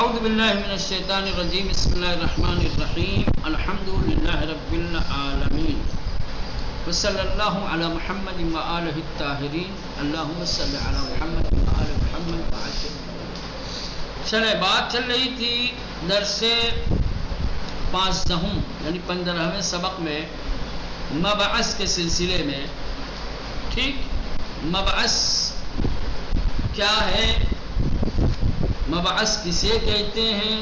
اعوذ باللہ من الشیطان الرجیم بسم اللہ الرحمن الرحیم الحمد للہ رب العالمین وصلی اللہ علی محمد وآلہ الطاہرین اللہم صلی علی محمد وآل محمد وعجل. چلے بات چل رہی تھی درس 15 یعنی 15ویں سبق میں مبعث کے سلسلے میں. ٹھیک، مبعث کیا ہے، مبعث کسے کہتے ہیں،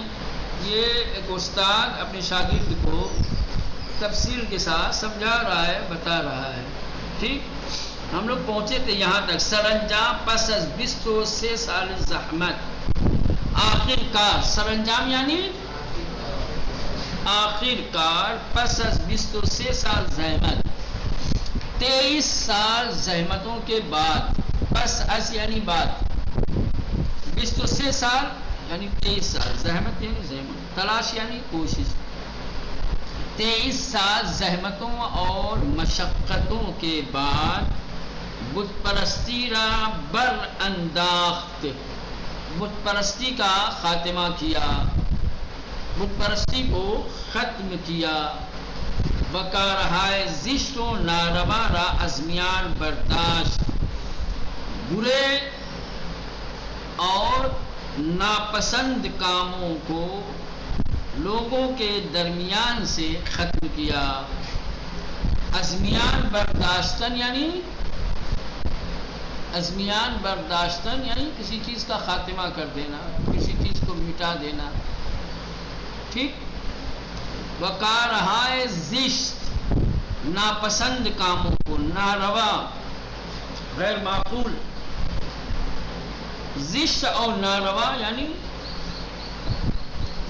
یہ ایک استاد اپنے شاگرد کو تفصیل کے ساتھ سمجھا رہا ہے، بتا رہا ہے. ٹھیک، ہم لوگ پہنچے تھے یہاں تک سرانجام پس از 23 سال زحمت، آخر کار. سرانجام یعنی آخر کار، پس از 23 سال زحمت، 23 سال زحمتوں کے بعد. پس از یعنی بعد، 23 سال یعنی 23 سال، زحمت یعنی زحمت، تلاش یعنی کوشش. 23 سال زحمتوں اور مشقتوں کے بعد بت پرستی را بر انداخت، بت پرستی کا خاتمہ کیا، بت پرستی کو ختم کیا. بکارہائے زشت و ناروا را ازمیان برداشت، برے اور ناپسند کاموں کو لوگوں کے درمیان سے ختم کیا. ازمیان برداشتن یعنی ازمیان برداشتن یعنی کسی چیز کا خاتمہ کر دینا، کسی چیز کو مٹا دینا. ٹھیک، وقارہائے زشت، ناپسند کاموں کو، ناروا غیر معقول. زشت اور ناروا یعنی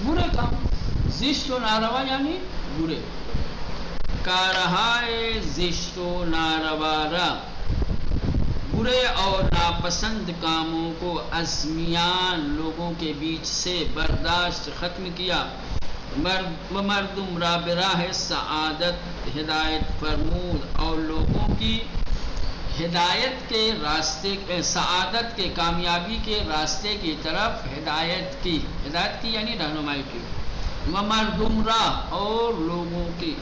برے کام، زشت و ناروا یعنی برے. کارہائے زشت و ناروا را، برے اور ناپسند کاموں کو ازمیان لوگوں کے بیچ سے برداشت ختم کیا. مردم را براہ سعادت ہدایت فرمود، اور لوگوں کی ہدایت کے راستے، سعادت کے کامیابی کے راستے کی طرف ہدایت کی. ہدایت کی یعنی رہنمائی کی. مردم راہ، اور لوگوں کی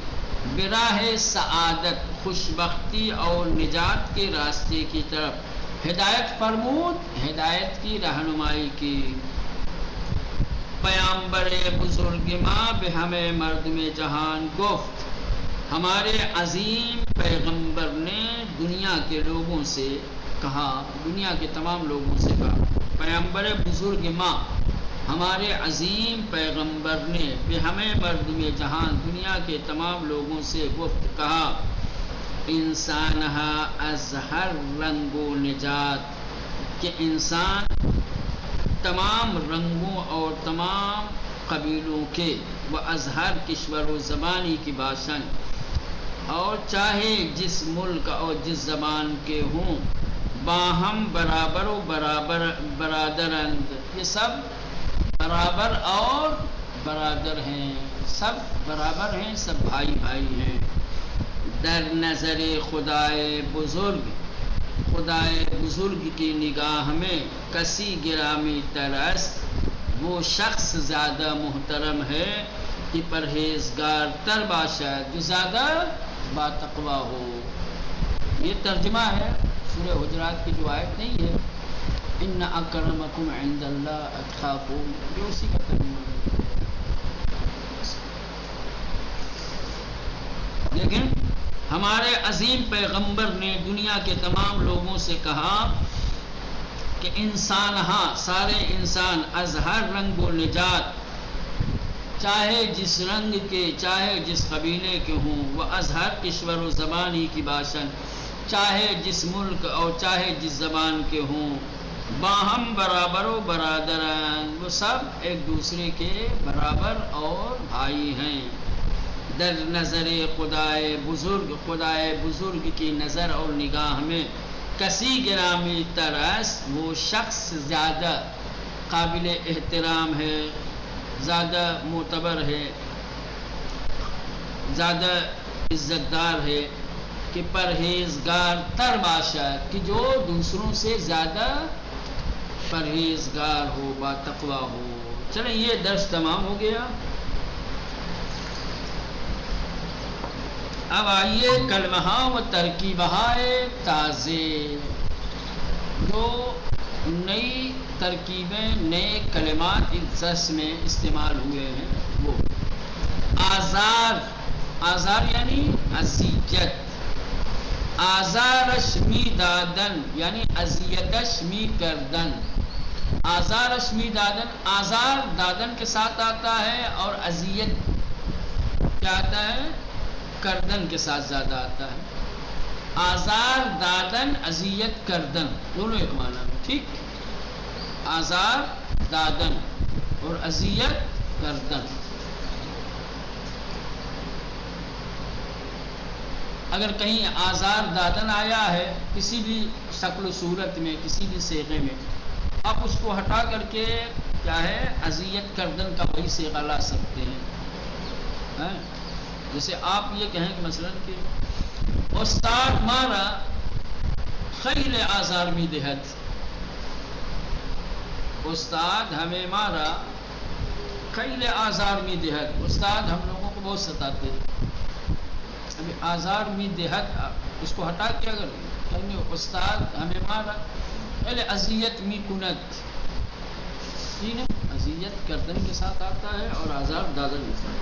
براہ سعادت، خوشبختی اور نجات کے راستے کی طرف ہدایت فرمود، ہدایت کی رہنمائی کی. پیامبر بزرگ ماں بہمیں مردم جہان گفت، ہمارے عظیم پیغمبر نے دنیا کے لوگوں سے کہا، دنیا کے تمام لوگوں سے کہا. پیغمبر بزرگ ماں، ہمارے عظیم پیغمبر نے بہمیں مردم جہان، دنیا کے تمام لوگوں سے گفت، کہا. انسانہا از ہر رنگ و نجات، کہ انسان تمام رنگوں اور تمام قبیلوں کے، و ازہر کشور و زبانی کی باشن، اور چاہے جس ملک اور جس زبان کے ہوں، باہم برابر و برادرند، یہ سب برابر اور برادر ہیں، سب برابر ہیں، سب بھائی بھائی ہیں. در نظر خدائے بزرگ، خدائے بزرگ کی نگاہ میں کسی گرامی تر است، وہ شخص زیادہ محترم ہے کہ پرہیزگار تر باشد، جو زیادہ باتقوا ہو. یہ ترجمہ ہے سورہ حجرات کی جو آیت نہیں ہے، ان اکرمکم عند اللہ اتقاکم، یہ اسی کا ترجمہ ہے. لیکن ہمارے عظیم پیغمبر نے دنیا کے تمام لوگوں سے کہا کہ انسان، ہاں سارے انسان، از ہر رنگ و نجات، چاہے جس رنگ کے، چاہے جس قبیلے کے ہوں، وہ از ہر کشور و زبانی کی باشن، چاہے جس ملک اور چاہے جس زبان کے ہوں، باہم برابر و برادران، وہ سب ایک دوسرے کے برابر اور بھائی ہیں. در نظر خدائے بزرگ، خدائے بزرگ کی نظر اور نگاہ میں کسی گرامی ترس، وہ شخص زیادہ قابل احترام ہے، زیادہ معتبر ہے، زیادہ عزت دار ہے، کہ پرہیزگار تر باشد، کہ جو دوسروں سے زیادہ پرہیزگار ہو، باتقوا ہو. چلیں یہ درس تمام ہو گیا. اب آئیے کلمہ و ترکیبہ تازے، جو نئی ترکیبیں نئے کلمات اس درس میں استعمال ہوئے ہیں. وہ آزار، آزار یعنی اذیت، آزارش می دادن یعنی اذیتش می کردن. آزارش می دادن، آزار دادن کے ساتھ آتا ہے اور اذیت کیا آتا ہے؟ کردن کے ساتھ زیادہ آتا ہے. آزار دادن، اذیت کردن، دونوں ایک معنی میں. ٹھیک، آزار دادن اور اذیت کردن. اگر کہیں آزار دادن آیا ہے کسی بھی شکل و صورت میں، کسی بھی صیغے میں، آپ اس کو ہٹا کر کے کیا ہے اذیت کردن کا وہی صیغہ لا سکتے ہیں. جیسے آپ یہ کہیں کہ مثلا کہ استاد مارا خیل آزار می دہت، استاد ہمیں مارا خیل آزار می دہت، استاد ہم لوگوں کو بہت ستاتے. ابھی آزار می دہت اس کو ہٹا کے اگر کہیں گے استاد ہمیں مارا پہلے اذیت می کنت، ٹھیک ہے، اذیت کردن کے ساتھ آتا ہے اور آزار دادن کے ساتھ.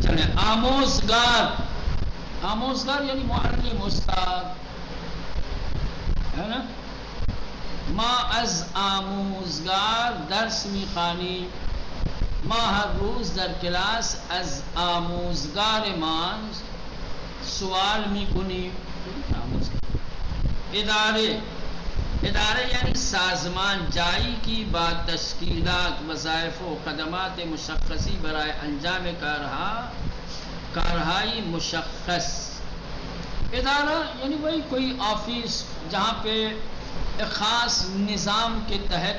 چلے آموزگار، آموزگار یعنی معلم، استاد ہے نا. ما از آموزگار درس می خوانی، ما ہر روز در کلاس از آموزگار مان سوال می کنی. ادارے، ادارے یعنی سازمان، جائی کی بات تشکیلات، وظائف و خدمات مشخصی برائے انجام کارہائی مشخص. ادارہ یعنی وہی کوئی آفس جہاں پہ ایک خاص نظام کے تحت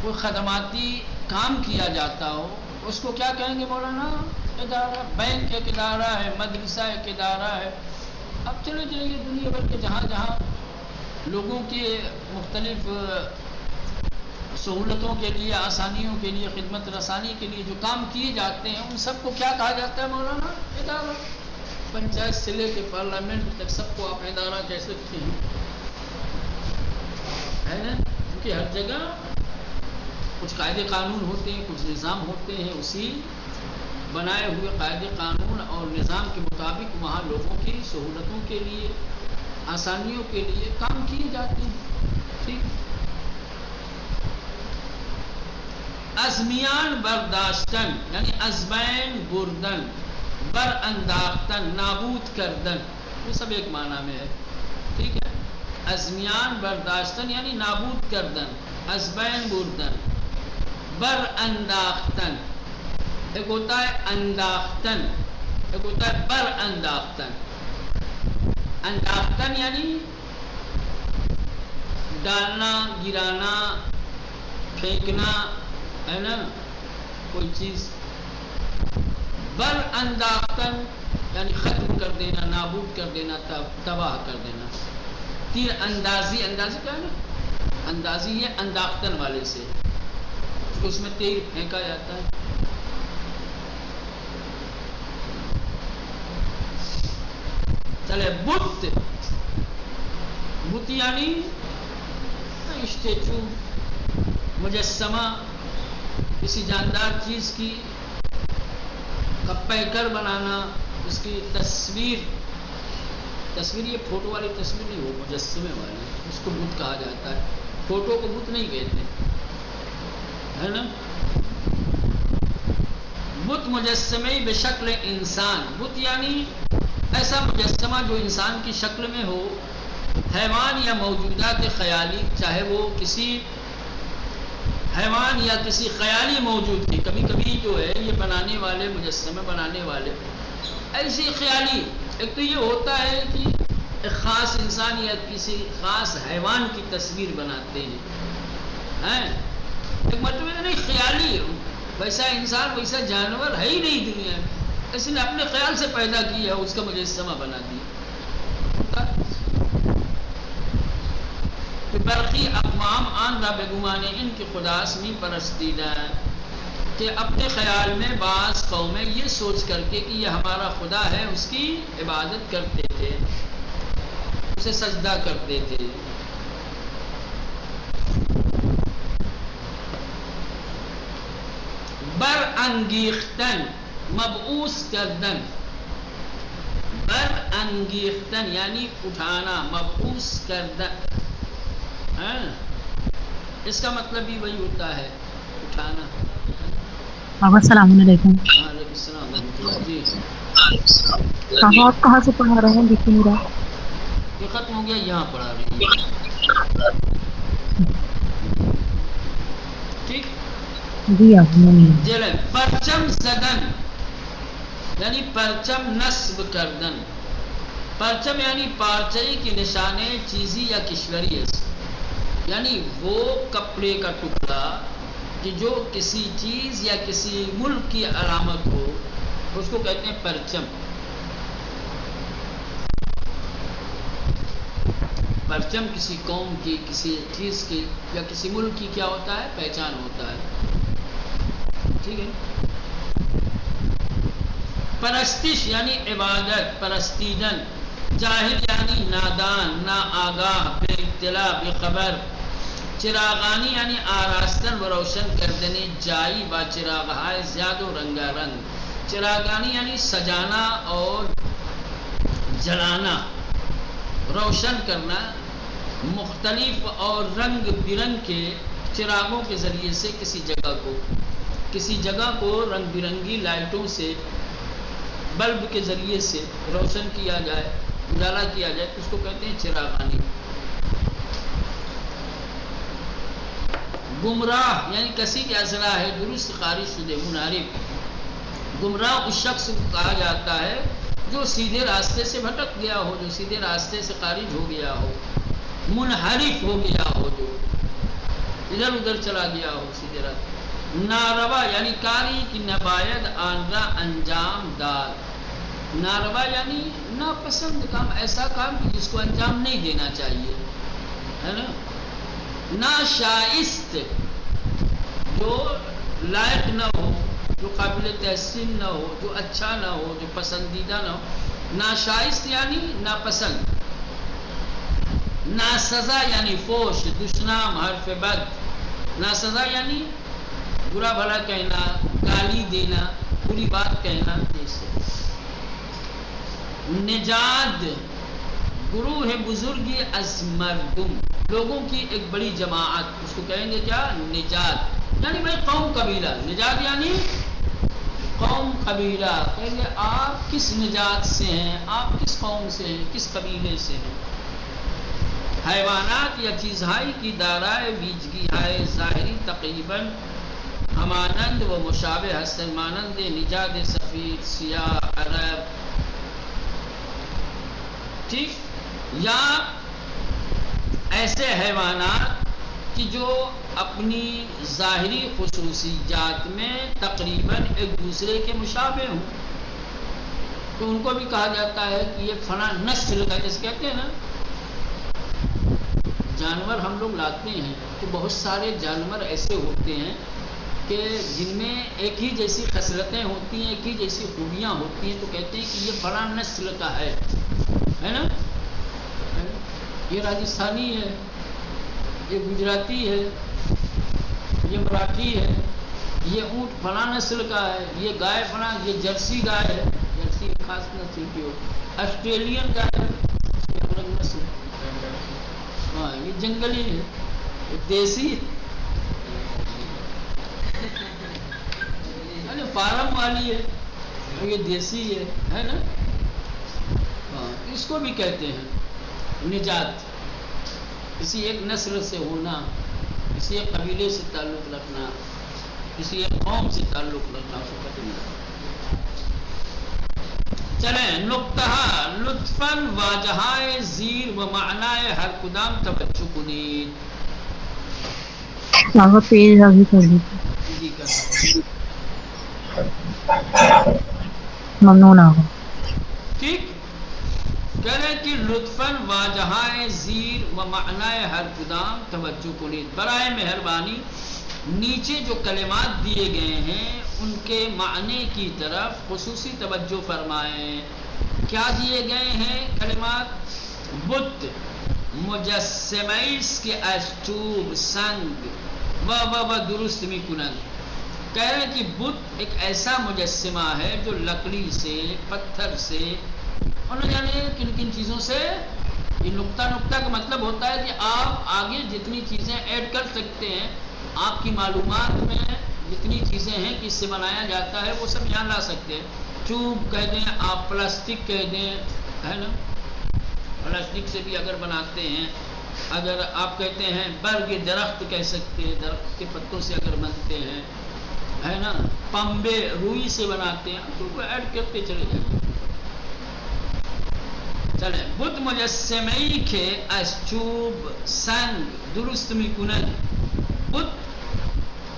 کوئی خدماتی کام کیا جاتا ہو، اس کو کیا کہیں گے مولانا؟ ادارہ. بینک ایک ادارہ ہے، مدرسہ ایک ادارہ ہے. اب چلے جائیے دنیا بھر کے جہاں جہاں لوگوں کے مختلف سہولتوں کے لیے، آسانیوں کے لیے، خدمت رسانی کے لیے جو کام کیے جاتے ہیں، ان سب کو کیا کہا جاتا ہے مولانا؟ ادارہ. پنچایت سے لے کے پارلیمنٹ تک سب کو آپ ادارہ کہہ سکتے ہیں، ہے نا. کیونکہ ہر جگہ کچھ قاعدے قانون ہوتے ہیں، کچھ نظام ہوتے ہیں، اسی بنائے ہوئے قاعدے قانون اور نظام کے مطابق وہاں لوگوں کی سہولتوں کے لیے، آسانیوں کے لیے کام کیے جاتے ہیں. ٹھیک. ازمیان برداشتن یعنی ازبین بردن، بر انداختن نابود کردن، یہ سب ایک معنی میں ہے. ٹھیک ہے. ازمیان برداشتن یعنی نابود کردن، ازبین بردن، بر انداختن. ایک ہوتا ہے انداختن، ایک ہوتا ہے بر انداختن. انداختن یعنی ڈالنا، گرانا، پھینکنا، ہے نا، کوئی چیز. بر انداختن یعنی ختم کر دینا، نابود کر دینا، تباہ کر دینا. تیر اندازی، اندازی کیا ہے؟ اندازی یہ انداختن والے سے، اس میں تیر پھینکا جاتا ہے. چلے بت، بت یعنی اسٹیچو، مجسمہ، کسی جاندار چیز کی پیکر بنانا، اس کی تصویر. تصویر یہ فوٹو والی تصویر نہیں، وہ مجسمے والی، اس کو بت کہا جاتا ہے. فوٹو کو بت نہیں کہتے، ہے نا. بت مجسمے بشکل انسان، بت یعنی ایسا مجسمہ جو انسان کی شکل میں ہو، حیوان یا موجودات خیالی، چاہے وہ کسی حیوان یا کسی خیالی موجود کی. کبھی کبھی جو ہے یہ بنانے والے، مجسمے بنانے والے ایسی خیالی، ایک تو یہ ہوتا ہے کہ ایک خاص انسان یا کسی خاص حیوان کی تصویر بناتے ہیں، ایک مطلب نہیں خیالی، ویسا انسان ویسا جانور ہے ہی نہیں دنیا میں، کسی نے اپنے خیال سے پیدا کیا، اس کا مجسمہ بنا دیا. برقی اقوام آن را بگمانے ان کی خدا اسمی پرستیدن، کہ اپنے خیال میں بعض قومیں یہ سوچ کر کے کہ یہ ہمارا خدا ہے اس کی عبادت کرتے تھے، اسے سجدہ کرتے تھے۔ بر انگیختن مبعوث کردن، بر انگیختن یعنی اٹھانا، مبعوث کردن، اس کا مطلب بھی وہی ہوتا ہے، اٹھانا۔ بابا السلام علیکم۔ وعلیکم السلام ورحمۃ اللہ۔ جی بابا آپ کہاں سے پڑھا رہے ہیں؟ دیکھ نہیں رہا۔ یہ ختم ہو گیا، یہاں پڑھا رہی ہے، ٹھیک جی آپ نے جلے پرچم زدن یعنی پرچم نصب کردن، پرچم یعنی پارچے کی نشانے چیزی یا کشوری، یعنی وہ کپڑے کا ٹکڑا کہ جو کسی چیز یا کسی ملک کی علامت ہو، اس کو کہتے ہیں پرچم۔ پرچم کسی قوم کی، کسی چیز کی یا کسی ملک کی کیا ہوتا ہے؟ پہچان ہوتا ہے، ٹھیک ہے۔ پرستش یعنی عبادت، پرستیدن، جاہل یعنی نادان، نا آگاہ، بے اطلاع، بے خبر، چراغانی یعنی آراستن و روشن کردنی، جائی با چراغہائے زیاد و رنگا رنگ، چراغانی یعنی سجانا اور جلانا، روشن کرنا، مختلف اور رنگ برنگ کے چراغوں کے ذریعے سے کسی جگہ کو رنگ برنگی لائٹوں سے، بلب کے ذریعے سے روشن کیا جائے، اجالا کیا جائے، اس کو کہتے ہیں چراغانی۔ گمراہ یعنی کسی کے اصلاح ہے، درست خارج شدہ، منحرف۔ گمراہ اس شخص کو کہا جاتا ہے جو سیدھے راستے سے بھٹک گیا ہو، جو سیدھے راستے سے خارج ہو گیا ہو، منحرف ہو گیا ہو، جو ادھر ادھر چلا گیا ہو سیدھے راستے۔ ناروا یعنی کاری کی نباید آن را انجام دار، ناروا یعنی ناپسند کام، ایسا کام جس کو انجام نہیں دینا چاہیے، ہے نا۔ ناشائست جو لائق نہ ہو، جو قابل تحسین نہ ہو، جو اچھا نہ ہو، جو پسندیدہ نہ ہو، ناشائست یعنی ناپسند۔ ناسزا یعنی فوش، دشنام، حرف بد، ناسزا یعنی برا بھلا کہنا، گالی دینا، بری بات کہنا، جیسے۔ نجاد گروہ بزرگی از مردم، لوگوں کی ایک بڑی جماعت، اس کو کہیں گے کیا؟ نجات، یعنی بھائی قوم قبیلہ، نجات یعنی قوم قبیلہ، کہیں گے آپ کس نجات سے ہیں، آپ کس قوم سے ہیں، کس قبیلے سے ہیں۔ حیوانات یا چیزہائی کی دارائے ویجگی ہے ظاہری تقریباً ہمانند و مشابہ حسن مانند نجاد سفید، سیاہ، عرب، ٹھیک، یا ایسے حیوانات کہ جو اپنی ظاہری خصوصیات میں تقریباً ایک دوسرے کے مشابہ ہوں، تو ان کو بھی کہا جاتا ہے کہ یہ فلاں نسل کا، جیسے کہتے ہیں نا، جانور ہم لوگ لاتے ہیں تو بہت سارے جانور ایسے ہوتے ہیں کہ جن میں ایک ہی جیسی خصلتیں ہوتی ہیں، ایک ہی جیسی خوبیاں ہوتی ہیں، تو کہتے ہیں کہ یہ فلاں نسل کا ہے نا۔ یہ راجستھانی ہے، یہ گجراتی ہے، یہ مراٹھی ہے، یہ اونٹ فلاں نسل کا ہے، یہ گائے فلاں، یہ جرسی گائے ہے، جرسی خاص نسل کی ہو، آسٹریلین گائے، یہ الگ نسل، ہاں یہ جنگلی ہے، یہ دیسی فارم والی ہے، یہ دیسی ہے نا۔ ہاں اس کو بھی کہتے ہیں نجات، کسی ایک نسل سے ہونا، کسی ایک قبیلے سے تعلق رکھنا، کسی ایک قوم سے تعلق رکھنا، اس کو کہتے ہیں۔ چلیں نقطہ لطفاً واجہائے زیر و معنی ہر کدام توجہ کنید۔ بابا پیج ابھی کر دیتے، جی کر ممنون آگا۔ ٹھیک، کہہ رہے کہ لطفاً واجہائے زیر و معنی ہر کدام توجہ کنید، برائے مہربانی نیچے جو کلمات دیے گئے ہیں ان کے معنی کی طرف خصوصی توجہ فرمائیں۔ کیا دیے گئے ہیں کلمات؟ بت، مجسمه که از چوب سنگ و درست میکنند۔ کہہ رہے ہیں کہ بت ایک ایسا مجسمہ ہے جو لکڑی سے، پتھر سے، اور نہ جانے کن کن چیزوں سے۔ یہ نقطہ نقطہ کا مطلب ہوتا ہے کہ آپ آگے جتنی چیزیں ایڈ کر سکتے ہیں، آپ کی معلومات میں جتنی چیزیں ہیں کہ اس سے بنایا جاتا ہے وہ سب یہاں لا سکتے ہیں۔ چوب کہہ دیں آپ، پلاسٹک کہہ دیں، ہے نا، پلاسٹک سے بھی اگر بناتے ہیں، اگر آپ کہتے ہیں برگ درخت کہہ سکتے ہیں، درخت کے پتوں سے اگر بنتے ہیں، ہے نا، پمبے روئی سے بناتے ہیں، تو وہ ایڈ کرتے چلے جائیں۔ چلیں، بت مجسمه‌ای که از چوب سنگ درست میکنند، بت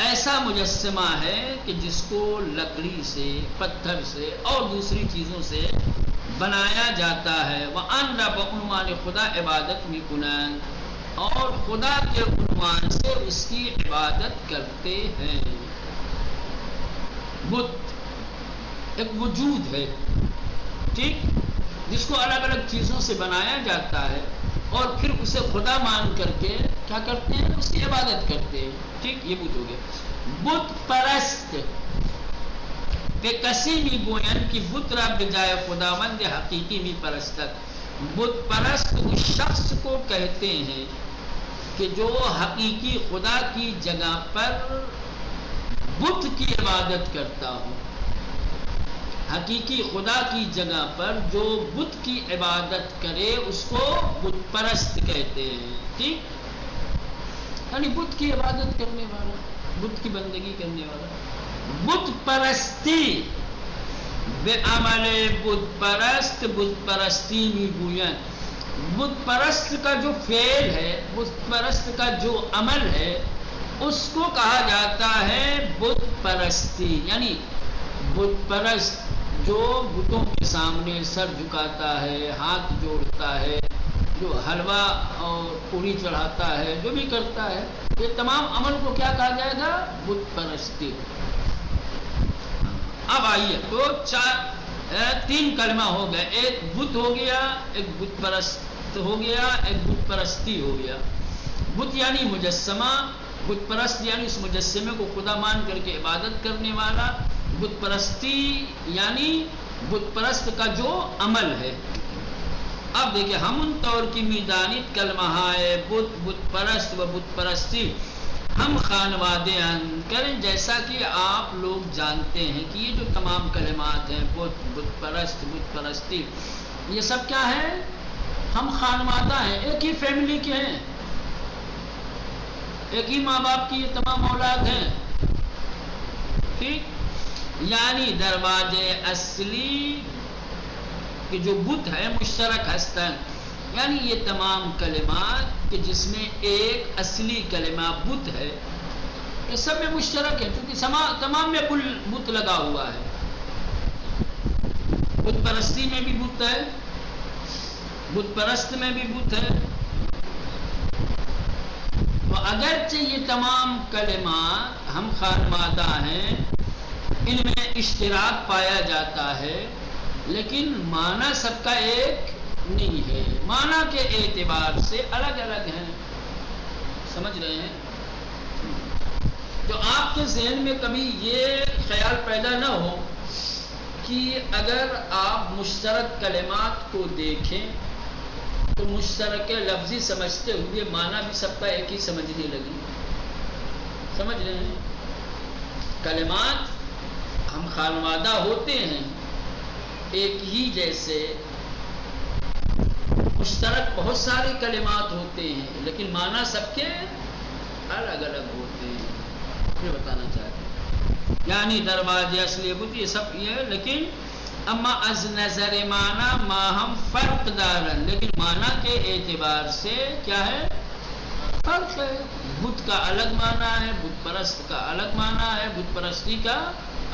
ایسا مجسمہ ہے کہ جس کو لکڑی سے، پتھر سے اور دوسری چیزوں سے بنایا جاتا ہے۔ وَأَنْ بعنوان خدا عبادت میکنند، اور خدا کے عنوان سے اس کی عبادت کرتے ہیں۔ بت ایک وجود ہے، ٹھیک، جس کو الگ الگ چیزوں سے بنایا جاتا ہے اور پھر اسے خدا مان کر کے کیا کرتے ہیں؟ اس کی عبادت کرتے ہیں، ٹھیک، یہ بت ہو گیا۔ بت پرست به کسی میگویند که بت را به جای خداوند حقیقی میپرستد۔ بت پرست اس شخص کو کہتے ہیں کہ جو حقیقی خدا کی جگہ پر بت کی عبادت کرتا ہو۔ حقیقی خدا کی جگہ پر جو بت کی عبادت کرے اس کو بت پرست کہتے ہیں، ٹھیک، یعنی بت کی عبادت کرنے والا، بت کی بندگی کرنے والا۔ بت پرستی بے عمل بت پرست، بت پرستی میگویند۔ بت پرست کا جو فعل ہے، بت پرست کا جو عمل ہے، اس کو کہا جاتا ہے بت پرستی، یعنی بت پرست جو بتوں کے سامنے سر جھکاتا ہے، ہاتھ جوڑتا ہے، جو حلوہ اور پوری چڑھاتا ہے، جو بھی کرتا ہے، یہ تمام عمل کو کیا کہا جائے گا؟ بت پرستی۔ اب آئیے، تو تین کلمہ ہو گئے، ایک بت ہو گیا، ایک بت پرست ہو گیا، ایک بت پرستی ہو گیا۔ بت یعنی مجسمہ، بت پرست یعنی اس مجسمے کو خدا مان کر کے عبادت کرنے والا، بت پرستی یعنی بت پرست کا جو عمل ہے۔ اب دیکھیں، ہم طور کی میدانیت کلمہ ہے بت، بت پرست و بت پرستی ہم خانوادے کریں، جیسا کہ آپ لوگ جانتے ہیں کہ یہ جو تمام کلمات ہیں بت، بت پرست، بت پرستی، یہ سب کیا ہے؟ ہم خانوادہ ہیں، ایک ہی فیملی کے ہیں، ایک ہی ماں باپ کی یہ تمام اولاد ہیں، ٹھیک، یعنی دروازے اصلی کہ جو بت ہے مشترک ہستن، یعنی یہ تمام کلمات کہ جس میں ایک اصلی کلمہ بت ہے، یہ سب میں مشترک ہے، کیونکہ تمام میں بت لگا ہوا ہے۔ بت پرستی میں بھی بت ہے، بت پرست میں بھی بت ہے، تو اگرچہ یہ تمام کلمات ہم خانوادہ ہیں، ان میں اشتراک پایا جاتا ہے، لیکن معنی سب کا ایک نہیں ہے، معنی کے اعتبار سے الگ الگ ہیں، سمجھ رہے ہیں؟ تو آپ کے ذہن میں کبھی یہ خیال پیدا نہ ہو کہ اگر آپ مشترک کلمات کو دیکھیں تو مشترک لفظی سمجھتے ہوئے معنی بھی سب کا ایک ہی سمجھنے لگی، سمجھ رہے ہیں؟ کلمات ہم خانوادہ ہوتے ہیں، ایک ہی جیسے مشترک بہت سارے کلمات ہوتے ہیں، لیکن معنی سب کے الگ الگ ہوتے ہیں، یہ بتانا چاہتے ہیں۔ یعنی دروازے اصلی بت یہ سب یہ ہے، لیکن اما از نظر معنی ما ہم فرق دارن، لیکن معنی کے اعتبار سے کیا ہے؟ فرق ہے۔ بت کا الگ معنی ہے، بت پرست کا الگ معنی ہے، بت پرستی کا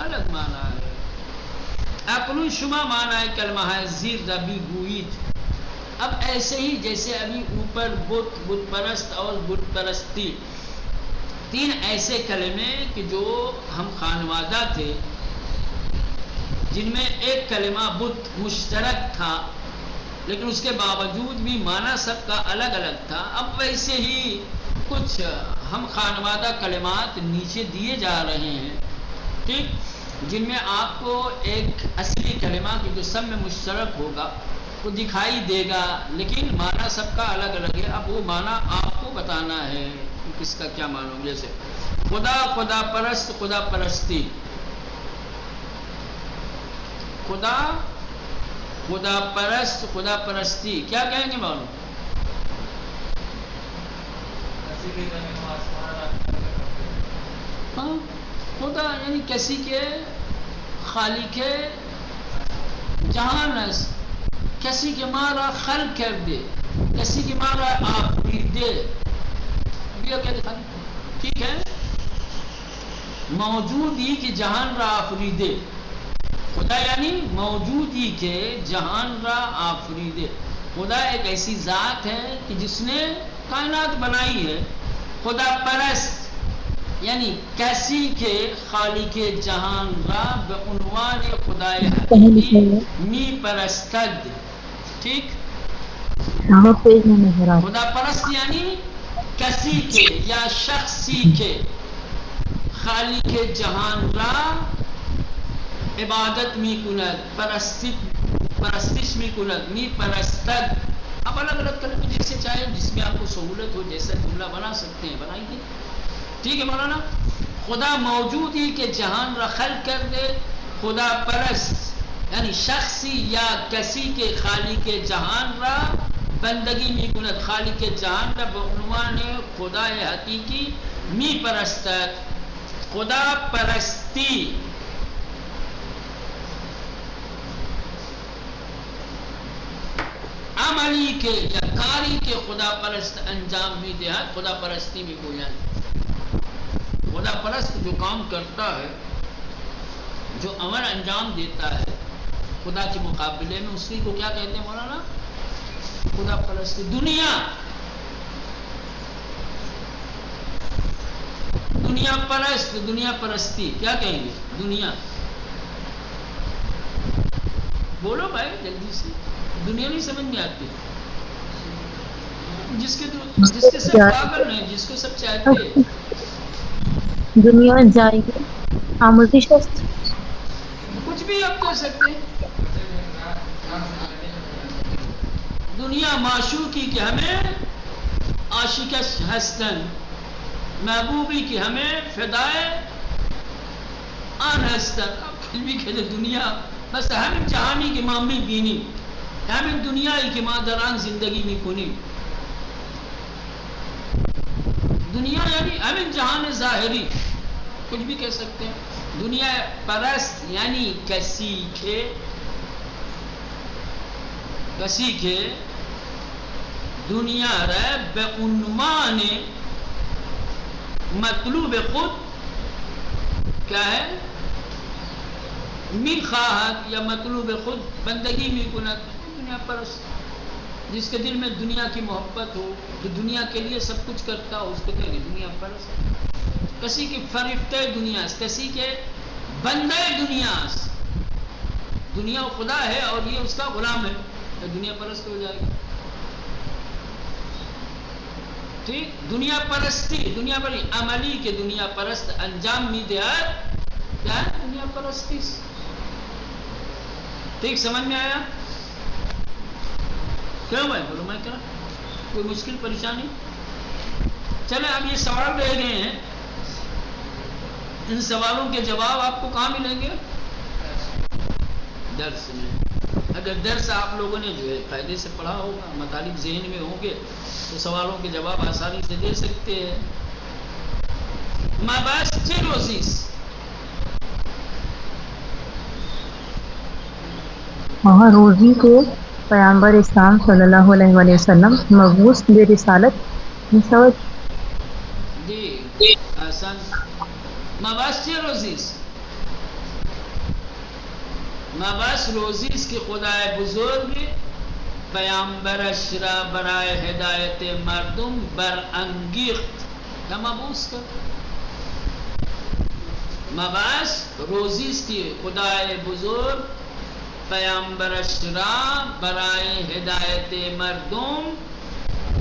الگ معنی ہے۔ اکنون شما معنی کلمہ ہے زیر دبی گویید، اب ایسے ہی جیسے ابھی اوپر بت پرست اور بت پرستی، تین ایسے کلمے کہ جو ہم خانوادہ تھے، جن میں ایک کلمہ بت مشترک تھا، لیکن اس کے باوجود بھی معنی سب کا الگ الگ تھا۔ اب ویسے ہی کچھ ہم خانوادہ کلمات نیچے دیے جا رہے ہیں، ٹھیک، جن میں آپ کو ایک اصلی کلمہ کی جو سب میں مشترک ہوگا وہ دکھائی دے گا، لیکن معنی سب کا الگ الگ ہے۔ اب وہ معنی آپ کو بتانا ہے کہ کس کا کیا معنی ہو۔ جیسے خدا، خدا پرست، خدا پرستی، خدا، خدا پرست، خدا پرستی، کیا کہیں گے معلوم؟ ہاں، خدا یعنی کسی کے خالق جہان است، کسی کے مارا خلق کر دے، کسی کے مارا آفریدے، ٹھیک ہے، موجودی کے جہان را آفریدے، خدا یعنی موجودی کے جہان را آفریدے۔ خدا ایک ایسی ذات ہے کہ جس نے کائنات بنائی ہے۔ خدا پرست یعنی کسی کے خالق جہان را بعنوان خدای حقیقی می پرستد، ٹھیک، خدا پرست یعنی کسی کے یا شخصی کے خالق جہان را عبادت می کند، پرستش می کند، می پرستد۔ اب الگ الگ کلمے جیسے چاہے، جس میں آپ کو سہولت ہو، جیسا جملہ بنا سکتے ہیں بنائیے، ٹھیک ہے مولانا۔ خدا موجودی کے جہان را خلق کر دے، خدا پرست یعنی شخصی یا کسی کے خالق جہان را بندگی می کند، خالق جہان را بعنوان خدا حقیقی می پرستد۔ خدا پرستی عملی کے یا کاری کے خدا پرست انجام بھی دے، خدا پرستی بھی گویا خدا پرست جو کام کرتا ہے، جو عمل انجام دیتا ہے خدا کے مقابلے میں، اسی کو کیا کہتے ہیں مولانا؟ خدا پرستی۔ دنیا، دنیا پرست، دنیا پرستی کیا کہیں گے؟ دنیا، بولو بھائی جلدی سے، دنیا نہیں سمجھ میں آتی، جس کے سب پاگل ہیں، جس کو سب چاہتے ہیں۔ دنیا جائے گی، آموزش کچھ بھی آپ کہہ سکتے ہیں۔ دنیا معشوقی کہ ہمیں عاشقش ہستن، محبوبی کہ ہمیں فدائے آن ہستن۔ اب پھر بھی کہتے دنیا بس ہم جہانی کے معاملی بینی، ہمیں دنیای کے مادران زندگی میں کنی۔ دنیا یعنی ہمیں جہان ظاہری، کچھ بھی کہہ سکتے ہیں۔ دنیا پرست یعنی کسی کے دنیا رہ بعنوان مطلوب خود کیا ہے؟ می خواہد یا مطلوب خود بندگی می کند، دنیا پرست، جس کے دل میں دنیا کی محبت ہو، جو دنیا کے لیے سب کچھ کرتا ہو، اس کو کہیں گے دنیا پرست۔ کسی کی فرشتے دنیا، کسی کے بندے دنیا، دنیا خدا ہے اور یہ اس کا غلام ہے، تو دنیا پرست ہو جائے گی، ٹھیک۔ دنیا پرستی، دنیا پر عملی کے دنیا پرست انجام می دہد، کیا ہے؟ دنیا پرستی، ٹھیک، سمجھ میں آیا؟ کیوں بھائی بولو، میں کیا کوئی مشکل پریشانی؟ چلے اب یہ سوال رہ گئے ہیں، ان سوالوں کے جواب آپ کو کہاں ملیں گے؟ درس میں۔ اگر درس آپ لوگوں نے جو ہے قاعدے سے پڑھا ہوگا، مطالب ذہن میں ہوں گے، تو سوالوں کے جواب آسانی سے دے سکتے ہیں۔ مابعث روزیس، وہاں روزی کو پیغمبر اسلام صلی اللہ علیہ وآلہ وسلم مبعوث برسالت مسعود جی آسان مابعث روزیس، مابعث روزیس کی خدای بزرگ پیامبرش را برای ہدایت مردم برانگیخت یا مبعوث کرد. مبعث روزی است که خدای بزرگ پیامبرش را برای ہدایت مردم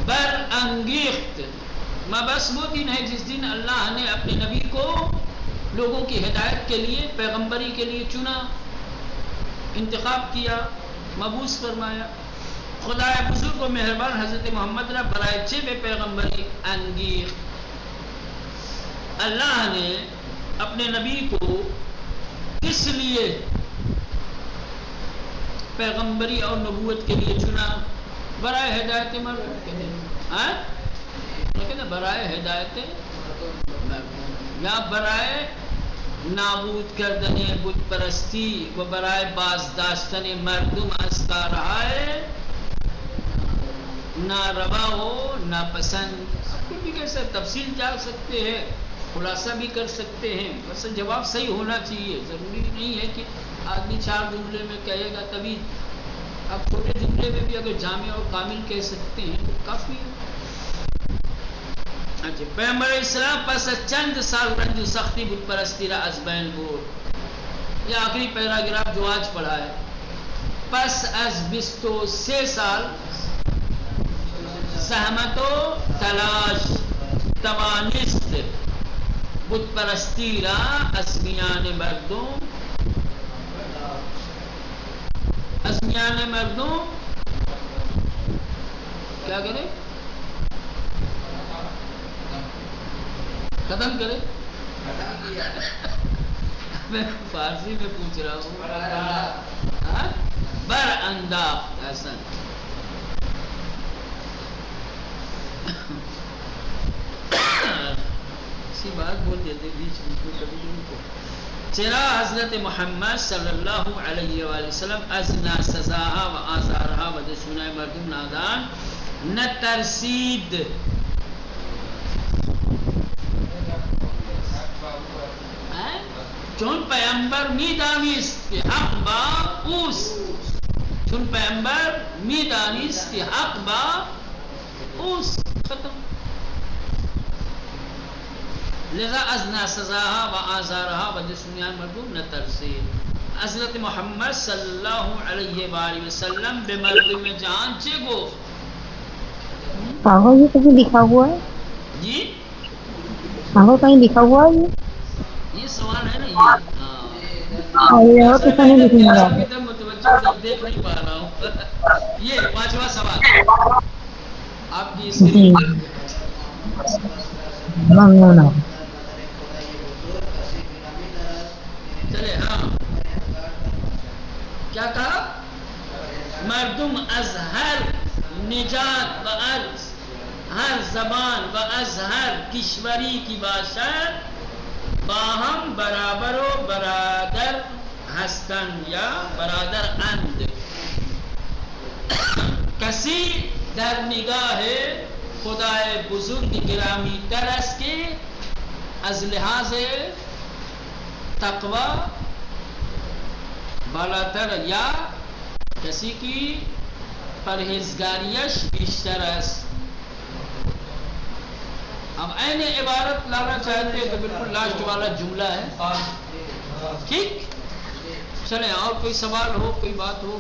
برانگیخت. مبعث وہ دن ہے جس دن اللہ نے اپنے نبی کو لوگوں کی ہدایت کے لیے، پیغمبری کے لیے چنا، انتخاب کیا، مبعوث فرمایا. خدای بزرگ و مہربان حضرت محمد را برای چه به پیغمبری انگیخت. اللہ نے اپنے نبی کو کس لیے پیغمبری اور نبوت کے لیے چنا؟ برائے ہدایت مردم کے لیے، برائے ہدایت یا برائے نابود کردن بت پرستی و برائے بازداشتن مردم از کارهای ناروا ہو ناپسند. کچھ بھی کیسے تفصیل جا سکتے ہیں، خلاصہ بھی کر سکتے ہیں، بس جواب صحیح ہونا چاہیے. ضروری نہیں ہے کہ آدمی 4 جملے میں کہے گا تبھی. آپ چھوٹے جملے میں بھی اگر جامع اور کامل کہہ سکتے ہیں تو کافی ہے. اچھا، پیغمبر اسلام پس چند سال رنج و سختی بت پرستی را از بین برد. یہ آخری پیراگراف جو آج پڑھا ہے. پس از 23 سال زحمت و تلاش توانست بت پرستی را از میان مردم کیا کرے؟ ختم کرے. میں فارسی میں پوچھ رہا ہوں. برانداخت. حسن. اسی بات بول دیتے بیچ میں کبھی کو. چرا حضرت محمد صلی اللہ علیہ وآلہ وسلم از ناسزاها و آزارها و دشمنای مردم نادان نترسید. چون پیامبر میدانست که حق با اوست. چون پیامبر میدانست که حق با اوست. ختم. لذا از ناسزاها و آزارها و دشمنان مردم نترسید. حضرت محمد صلی اللہ علیہ وآلہ وسلم به مردم جهان چه گفت؟ آقا یہ کہیں لکھا ہوا ہے؟ جی آقا کہیں لکھا ہوا ہے؟ یہ سوال ہے نا. یہ کیسا نہیں لکھیں گا؟ ابھی تک متوجہ دیکھ نہیں پا رہا ہوں. یہ 5واں سوال آپ کی اسکرین پر. ممنون. چلے. ہاں کیا کہا؟ مردم از ہر نجات و از ہر زبان و از ہر کشوری کی باشد باہم برابر و برادر هستند یا برادر اند. کسی در نگاه خدای بزرگ گرامی تر است که از لحاظ تقوی بالاتر یا کسی کی پرہیزگاریش بیشتر است. اب این عبارت لانا چاہتے ہیں تو بالکل لاسٹ والا جملہ ہے. ٹھیک. چلیں اور کوئی سوال ہو، کوئی بات ہو.